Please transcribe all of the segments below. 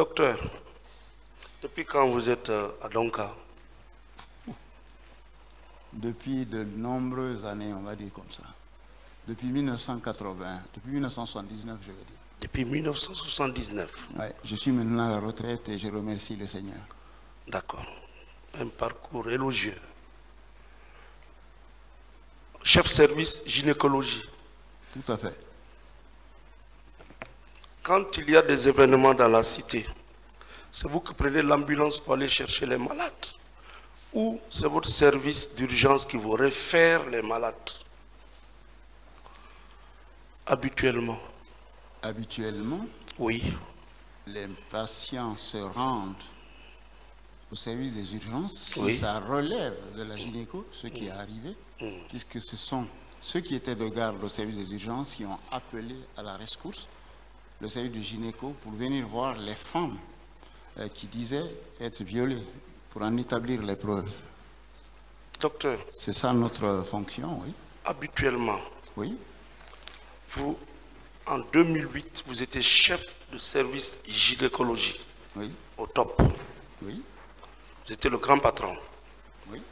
Docteur, depuis quand vous êtes à Donka? Depuis de nombreuses années, on va dire comme ça. Depuis 1980, depuis 1979, je veux dire. Depuis 1979? Ouais, je suis maintenant à la retraite et je remercie le Seigneur. D'accord. Un parcours élogieux. Chef service gynécologie. Tout à fait. Quand il y a des événements dans la cité, c'est vous qui prenez l'ambulance pour aller chercher les malades? Ou c'est votre service d'urgence qui vous réfère les malades? Habituellement? Habituellement, Oui. les patients se rendent au service des urgences si Oui. ça relève de la gynéco, ce qui est arrivé, puisque ce sont ceux qui étaient de garde au service des urgences qui ont appelé à la rescousse le service de gynéco pour venir voir les femmes qui disaient être violées, pour en établir les preuves. Docteur, C'est ça notre fonction, oui. habituellement, Oui, vous, en 2008, vous étiez chef de service gynécologie, oui, au top. oui, Vous étiez le grand patron. oui.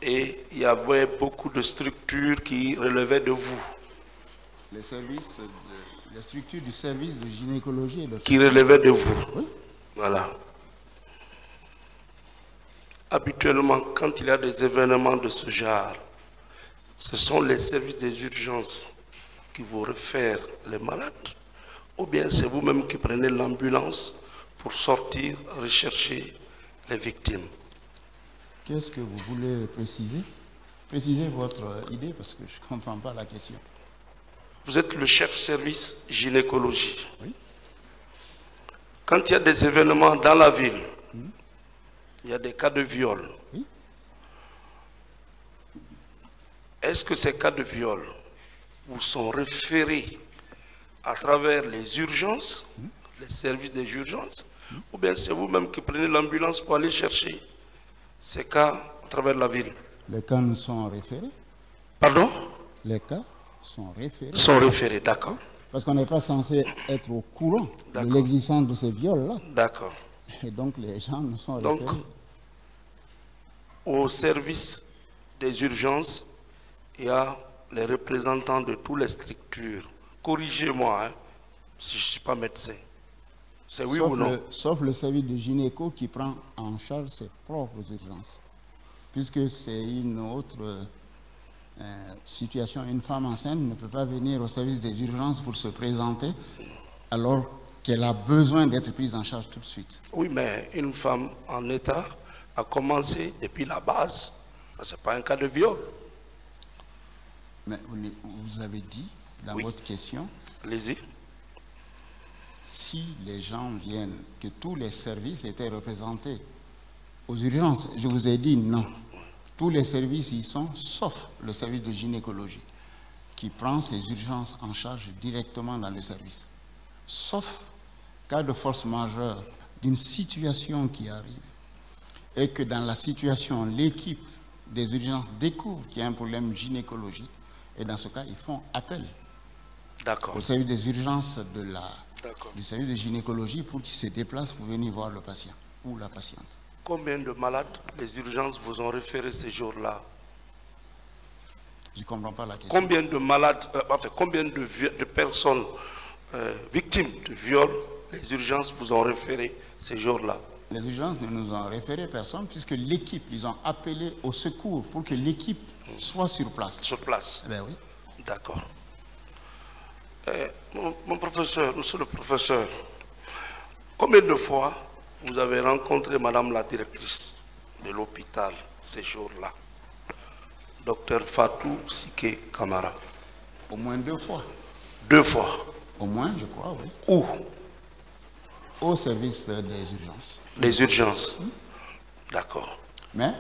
Et il y avait beaucoup de structures qui relevaient de vous, Les structures du service de gynécologie et de... qui relevaient de vous. Oui. Voilà. Habituellement, quand il y a des événements de ce genre, ce sont les services des urgences qui vous réfèrent les malades, ou bien c'est vous-même qui prenez l'ambulance pour sortir, rechercher les victimes? Qu'est-ce que vous voulez préciser? Précisez votre idée parce que je ne comprends pas la question. Vous êtes le chef service gynécologie. Oui. Quand il y a des événements dans la ville, il y a des cas de viol. Oui. Est-ce que ces cas de viol vous sont référés à travers les urgences, les services des urgences, ou bien c'est vous-même qui prenez l'ambulance pour aller chercher ces cas à travers la ville? Les cas nous sont référés. Pardon? Les cas sont référés. Sont référés, d'accord. Parce qu'on n'est pas censé être au courant de D'accord. l'existence de ces viols-là. D'accord. Et donc les gens nous sont Donc, référés. au service des urgences, il y a les représentants de toutes les structures. Corrigez-moi, hein, si je ne suis pas médecin. C'est oui ou non? Sauf le service de gynéco qui prend en charge ses propres urgences. Puisque c'est une autre situation. Une femme enceinte ne peut pas venir au service des urgences pour se présenter alors qu'elle a besoin d'être prise en charge tout de suite. Oui, mais une femme en état a commencé depuis la base. Ça, ce n'est pas un cas de viol. Mais vous avez dit dans Oui. votre question, Allez-y. si les gens viennent, que tous les services étaient représentés aux urgences, je vous ai dit non. Tous les services y sont, sauf le service de gynécologie, qui prend ces urgences en charge directement dans le service. Sauf cas de force majeure, d'une situation qui arrive, et que dans la situation, l'équipe des urgences découvre qu'il y a un problème gynécologique, et dans ce cas, ils font appel D'accord. au service des urgences D'accord. du service de gynécologie pour qu'ils se déplacent pour venir voir le patient ou la patiente. Combien de malades les urgences vous ont référé ces jours-là? Je ne comprends pas la question. Combien de malades, combien de personnes victimes de viol les urgences vous ont référé ces jours-là? Les urgences ne nous ont référé personne puisque l'équipe, ils ont appelé au secours pour que l'équipe soit sur place. Sur place? Eh bien oui. D'accord. Mon professeur, monsieur le professeur, combien de fois vous avez rencontré madame la directrice de l'hôpital ces jours-là, docteur Fatou Sike Kamara? Au moins 2 fois. 2 fois? Au moins, je crois, oui. Où? Au service des urgences. Les urgences. D'accord. Mais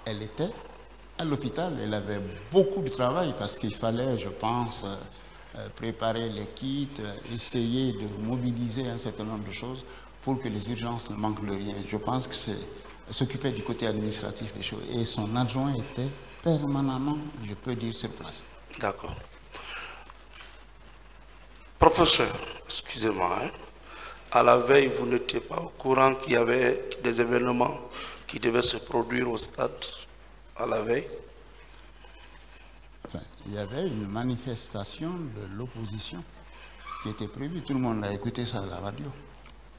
elle était à l'hôpital, elle avait beaucoup de travail parce qu'il fallait, je pense, préparer les kits, essayer de mobiliser un certain nombre de choses pour que les urgences ne manquent de rien. Je pense que c'est s'occuper du côté administratif des choses. Et son adjoint était permanemment, je peux dire, sur place. D'accord. Professeur, excusez-moi, hein, À la veille, vous n'étiez pas au courant qu'il y avait des événements qui devaient se produire au stade à la veille? Enfin, il y avait une manifestation de l'opposition qui était prévue. Tout le monde a écouté ça à la radio.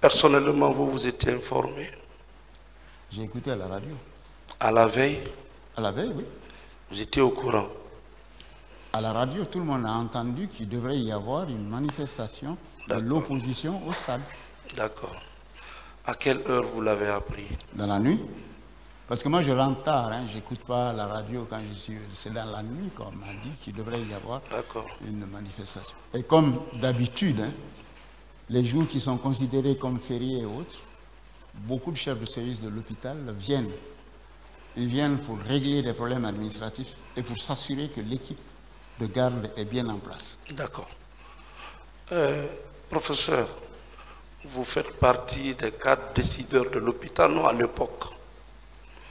Personnellement, vous vous étiez informé? J'ai écouté à la radio. À la veille? À la veille, oui. Vous étiez au courant? À la radio, tout le monde a entendu qu'il devrait y avoir une manifestation de l'opposition au stade. D'accord. À quelle heure vous l'avez appris? Dans la nuit. Parce que moi, je rentre tard, hein, je n'écoute pas la radio quand je suis... C'est dans la nuit qu'on m'a dit qu'il devrait y avoir une manifestation. Et comme d'habitude, hein, les jours qui sont considérés comme fériés et autres, beaucoup de chefs de service de l'hôpital viennent. Ils viennent pour régler des problèmes administratifs et pour s'assurer que l'équipe de garde est bien en place. D'accord. Professeur, vous faites partie des 4 décideurs de l'hôpital, non, à l'époque?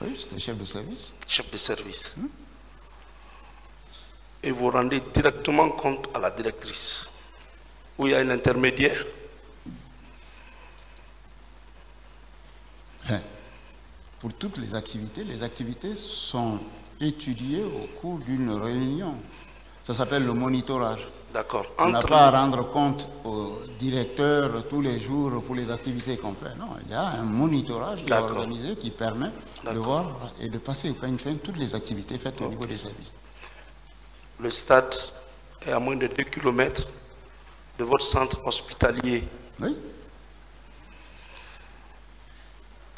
Oui, j'étais chef de service. Chef de service. Et vous rendez directement compte à la directrice, où il y a un intermédiaire? Pour toutes les activités sont étudiées au cours d'une réunion. Ça s'appelle le monitorage. D'accord. On n'a pas à rendre compte au directeur tous les jours pour les activités qu'on fait. Non, il y a un monitorage organisé qui permet de voir et de passer au peigne fin toutes les activités faites au niveau des services. Le stade est à moins de 2 km de votre centre hospitalier. Oui.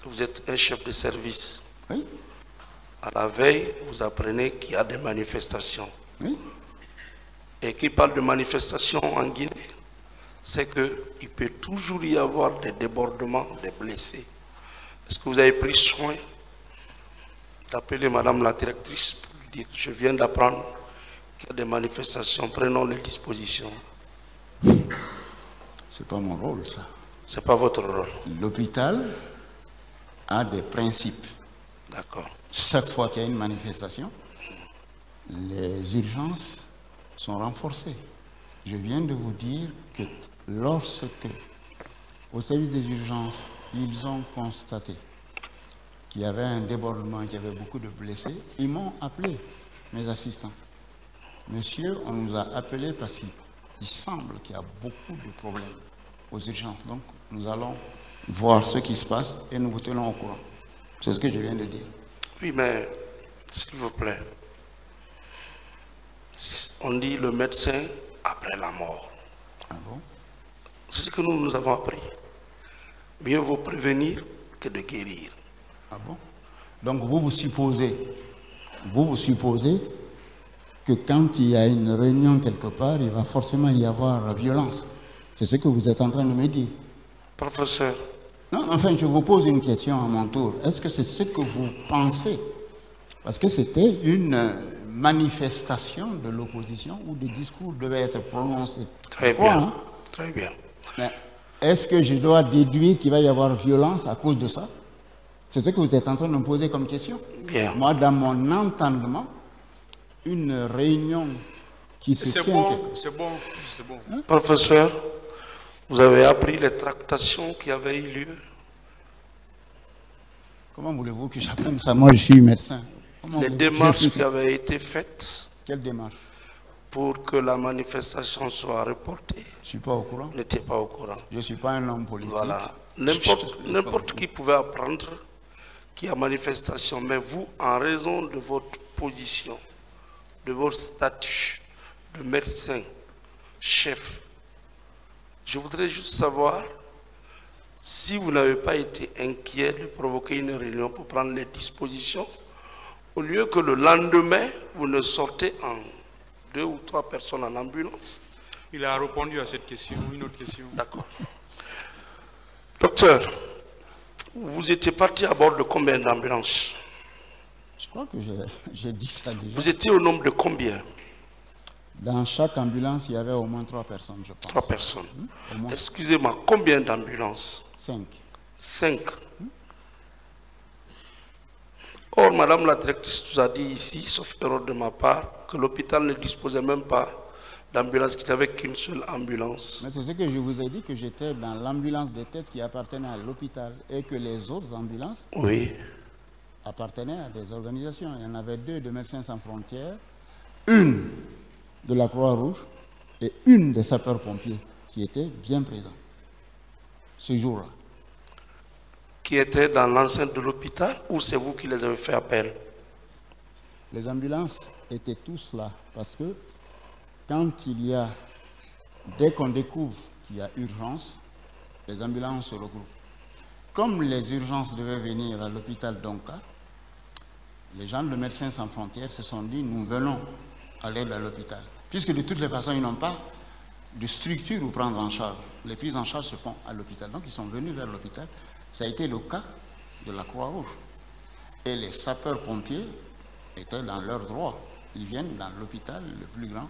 Vous êtes un chef de service. Oui. À la veille, vous apprenez qu'il y a des manifestations. Oui. Et qui parle de manifestations en Guinée, c'est qu'il peut toujours y avoir des débordements, des blessés. Est-ce que vous avez pris soin d'appeler Madame la directrice pour lui dire, je viens d'apprendre qu'il y a des manifestations, prenons les dispositions? C'est pas mon rôle, ça. C'est pas votre rôle. L'hôpital a des principes. D'accord. Chaque fois qu'il y a une manifestation, les urgences sont renforcées. Je viens de vous dire que lorsque, au service des urgences, ils ont constaté qu'il y avait un débordement, qu'il y avait beaucoup de blessés, ils m'ont appelé, mes assistants. Monsieur, on nous a appelés parce qu'il semble qu'il y a beaucoup de problèmes aux urgences. Donc, nous allons voir ce qui se passe et nous vous tenons au courant. C'est ce que je viens de dire. Oui, mais s'il vous plaît, on dit le médecin après la mort. Ah bon? C'est ce que nous avons appris. Mieux vaut prévenir que de guérir. Ah bon? Donc vous supposez que quand il y a une réunion quelque part, il va forcément y avoir la violence. C'est ce que vous êtes en train de me dire. Professeur. Non, enfin, je vous pose une question à mon tour. Est-ce que c'est ce que vous pensez? Parce que c'était une manifestation de l'opposition où des discours devaient être prononcés. Très bien. Hein? Très bien. Est-ce que je dois déduire qu'il va y avoir violence à cause de ça? C'est ce que vous êtes en train de me poser comme question. Bien. Moi, dans mon entendement, une réunion qui se tient... C'est bon. Hein? Professeur, vous avez appris les tractations qui avaient eu lieu? Comment voulez-vous que j'apprenne ça? Moi, je suis médecin. Les démarches qui avaient été faites. Quelle démarche? Pour que la manifestation soit reportée. Je ne suis pas au courant. N'était pas au courant. Je ne suis pas un homme politique. Voilà. N'importe qui pouvait apprendre qu'il y a manifestation, mais vous, en raison de votre position, de votre statut de médecin, chef, je voudrais juste savoir si vous n'avez pas été inquiet de provoquer une réunion pour prendre les dispositions, au lieu que le lendemain, vous ne sortez en 2 ou 3 personnes en ambulance. Il a répondu à cette question. Une autre question. D'accord. Docteur, vous étiez parti à bord de combien d'ambulances? Je crois que j'ai dit ça déjà. Vous étiez au nombre de combien? Dans chaque ambulance, il y avait au moins 3 personnes, je pense. 3 personnes. Excusez-moi, combien d'ambulances? 5. 5. Or, Madame la directrice nous a dit ici, sauf erreur de ma part, que l'hôpital ne disposait même pas d'ambulance, qui n'avait qu'une seule ambulance. Mais c'est ce que je vous ai dit, que j'étais dans l'ambulance de tête qui appartenait à l'hôpital et que les autres ambulances Oui. appartenaient à des organisations. Il y en avait 2 de Médecins sans frontières, une de la Croix-Rouge et une des sapeurs-pompiers qui étaient bien présents ce jour-là. Qui étaient dans l'enceinte de l'hôpital ou c'est vous qui les avez fait appel? Les ambulances étaient tous là parce que quand il y a, dès qu'on découvre qu'il y a urgence, les ambulances se regroupent. Comme les urgences devaient venir à l'hôpital d'Onka, les gens de Médecins sans frontières se sont dit, nous venons à l'aide à l'hôpital. Puisque de toutes les façons, ils n'ont pas de structure où prendre en charge. Les prises en charge se font à l'hôpital. Donc ils sont venus vers l'hôpital. Ça a été le cas de la Croix-Rouge. Et les sapeurs-pompiers étaient dans leur droit. Ils viennent dans l'hôpital le plus grand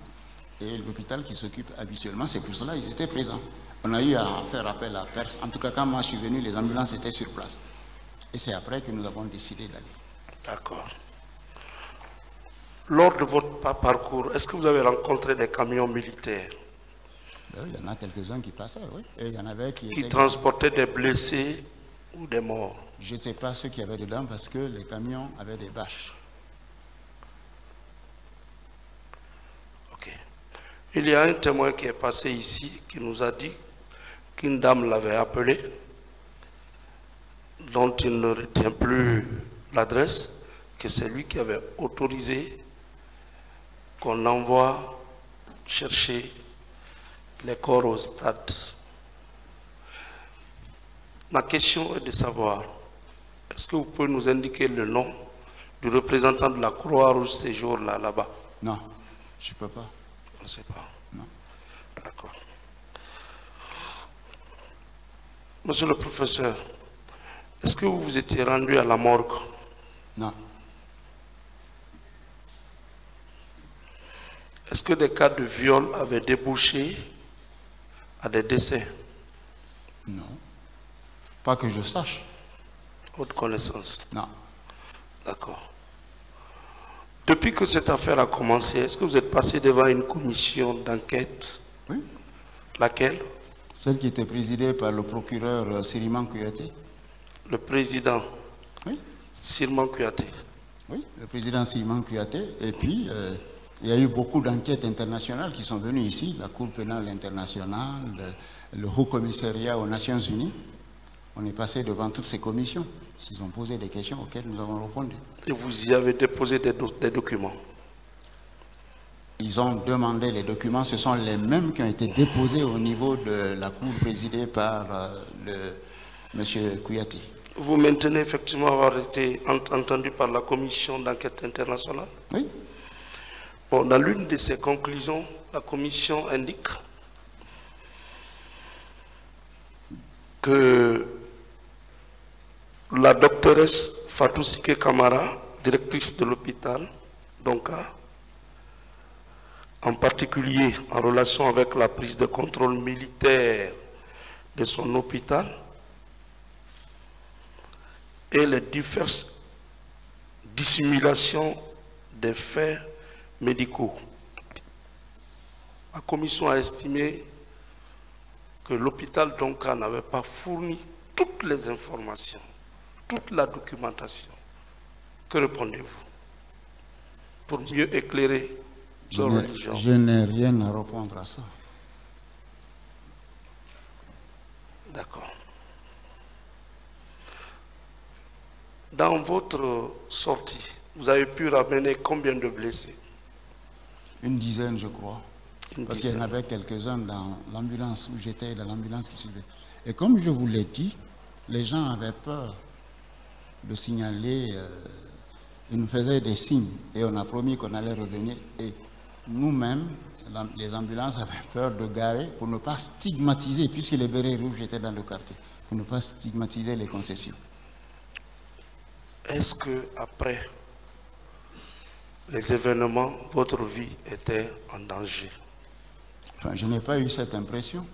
et l'hôpital qui s'occupe habituellement. C'est pour cela qu'ils étaient présents. On a eu à faire appel à personne. En tout cas, quand moi je suis venu, les ambulances étaient sur place. Et c'est après que nous avons décidé d'aller. D'accord. Lors de votre parcours, est-ce que vous avez rencontré des camions militaires Il y en a quelques-uns qui passaient, oui. Et il y en avait qui transportaient des blessés ou des morts? Je ne sais pas ceux qui avaient dedans parce que les camions avaient des bâches. Ok. Il y a un témoin qui est passé ici qui nous a dit qu'une dame l'avait appelé, dont il ne retient plus l'adresse, que c'est lui qui avait autorisé qu'on envoie chercher les corps au stade. Ma question est de savoir, est-ce que vous pouvez nous indiquer le nom du représentant de la Croix-Rouge ces jours-là, là-bas? Non, je ne peux pas. On ne sait pas. Non. D'accord. Monsieur le professeur, est-ce que vous vous étiez rendu à la morgue? Non. Est-ce que des cas de viol avaient débouché à des décès? Non. Pas que je sache. Haute connaissance? Non. D'accord. Depuis que cette affaire a commencé, est-ce que vous êtes passé devant une commission d'enquête? Oui. Laquelle? Celle qui était présidée par le procureur Siriman Kouyaté. Le président? Oui. Siriman Kouyaté. Oui, le président Siriman Kouyaté. Et puis, il y a eu beaucoup d'enquêtes internationales qui sont venues ici, la Cour pénale internationale, le Haut Commissariat aux Nations Unies. On est passé devant toutes ces commissions. Ils ont posé des questions auxquelles nous avons répondu. Et vous y avez déposé des documents? Ils ont demandé les documents, ce sont les mêmes qui ont été déposés au niveau de la Cour présidée par M. Kouyaté. Vous maintenez effectivement avoir été entendu par la commission d'enquête internationale? Oui. Bon, dans l'une de ses conclusions, la commission indique que la doctoresse Fatou Sike Kamara, directrice de l'hôpital d'Onka, en particulier en relation avec la prise de contrôle militaire de son hôpital et les diverses dissimulations des faits médicaux. La commission a estimé que l'hôpital d'Onka n'avait pas fourni toutes les informations, toute la documentation. Que répondez-vous pour mieux éclairer leur religion? Je n'ai rien à répondre à ça. D'accord. Dans votre sortie, vous avez pu ramener combien de blessés? Une dizaine, je crois. Parce qu'il y en dizaine. avait quelques-uns dans l'ambulance où j'étais, dans l'ambulance qui suivait. Et comme je vous l'ai dit, les gens avaient peur de signaler. Ils nous faisaient des signes et on a promis qu'on allait revenir. Et nous-mêmes, les ambulances avaient peur de garer pour ne pas stigmatiser, puisque les bérets rouges étaient dans le quartier, pour ne pas stigmatiser les concessions. Est-ce que après les événements, votre vie était en danger? Enfin, je n'ai pas eu cette impression.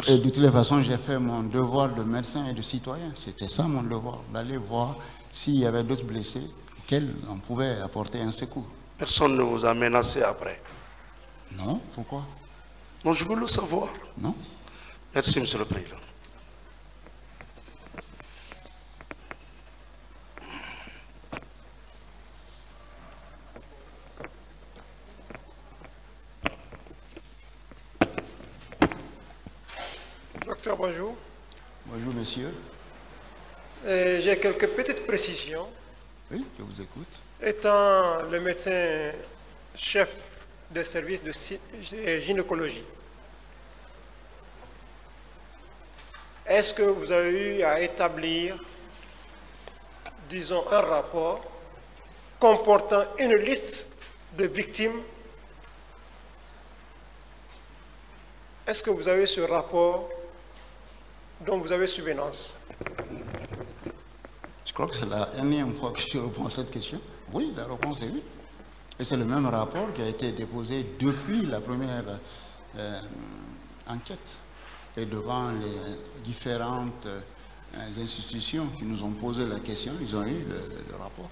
Et de toutes les façons, j'ai fait mon devoir de médecin et de citoyen. C'était ça mon devoir, d'aller voir s'il y avait d'autres blessés auxquels on pouvait apporter un secours. Personne ne vous a menacé après? Non, pourquoi? Non, je veux le savoir. Non? Merci, Monsieur le Président. Docteur, bonjour. Bonjour, monsieur. J'ai quelques petites précisions. Oui, je vous écoute. Étant le médecin chef des services de gynécologie, est-ce que vous avez eu à établir, disons, un rapport comportant une liste de victimes? Est-ce que vous avez ce rapport dont vous avez souvenance? Je crois que c'est la énième fois que je réponds à cette question. Oui, la réponse est oui. Et c'est le même rapport qui a été déposé depuis la première enquête et devant les différentes institutions qui nous ont posé la question, ils ont eu le rapport.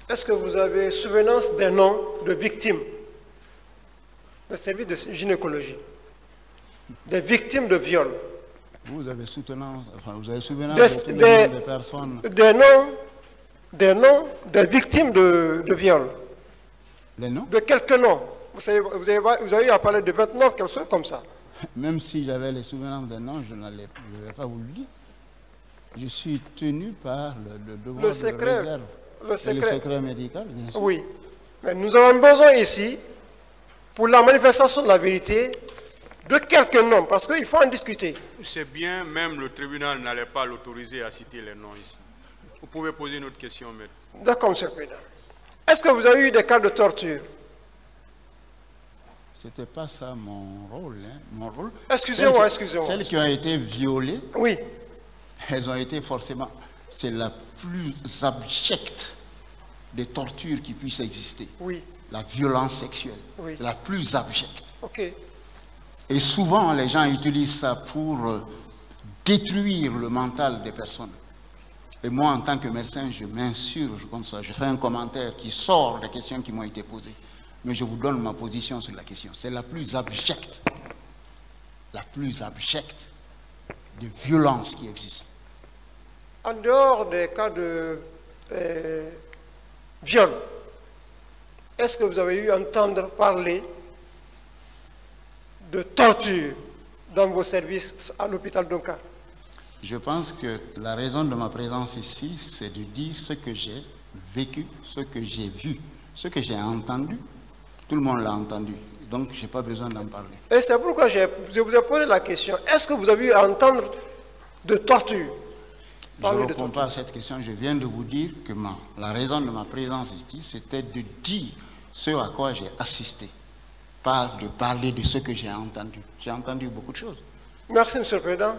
Est-ce que vous avez souvenance des noms de victimes des services de gynécologie, des victimes de viol? Vous avez souvenance, enfin, vous avez souvenance Des- de tous les noms des personnes. Des noms des victimes de viol. Les noms? De quelques noms. Vous avez eu à parler de 29, quelque chose comme ça. Même si j'avais les souvenirs des noms, je ne vais pas vous le dire. Je suis tenu par le devoir Le de secret, réserve. le Et le secret. secret médical, bien sûr. Oui. Mais nous avons besoin ici, pour la manifestation de la vérité, de quelques noms, parce qu'il faut en discuter. C'est bien, même le tribunal n'allait pas l'autoriser à citer les noms ici. Vous pouvez poser une autre question, maître. D'accord, monsieur le Président. Est-ce que vous avez eu des cas de torture? C'était pas ça mon rôle. Hein. Mon rôle. Excusez-moi, excusez-moi. Celles qui ont été violées, Oui. elles ont été forcément. C'est la plus abjecte des tortures qui puissent exister. Oui. La violence sexuelle. Oui. C'est la plus abjecte. OK. Et souvent, les gens utilisent ça pour détruire le mental des personnes. Et moi, en tant que médecin, je m'insurge comme ça. Je fais un commentaire qui sort des questions qui m'ont été posées. Mais je vous donne ma position sur la question. C'est la plus abjecte de violence qui existe. En dehors des cas de viol, est-ce que vous avez eu à entendre parler de torture dans vos services à l'hôpital d'Onka? Je pense que la raison de ma présence ici, c'est de dire ce que j'ai vécu, ce que j'ai vu, ce que j'ai entendu. Tout le monde l'a entendu, donc je n'ai pas besoin d'en parler. Et c'est pourquoi je vous ai posé la question. Est-ce que vous avez eu à entendre de torture? Je Parler ne de réponds torture. pas à cette question. Je viens de vous dire que la raison de ma présence ici, c'était de dire ce à quoi j'ai assisté, pas de parler de ce que j'ai entendu. J'ai entendu beaucoup de choses. Merci, monsieur le Président.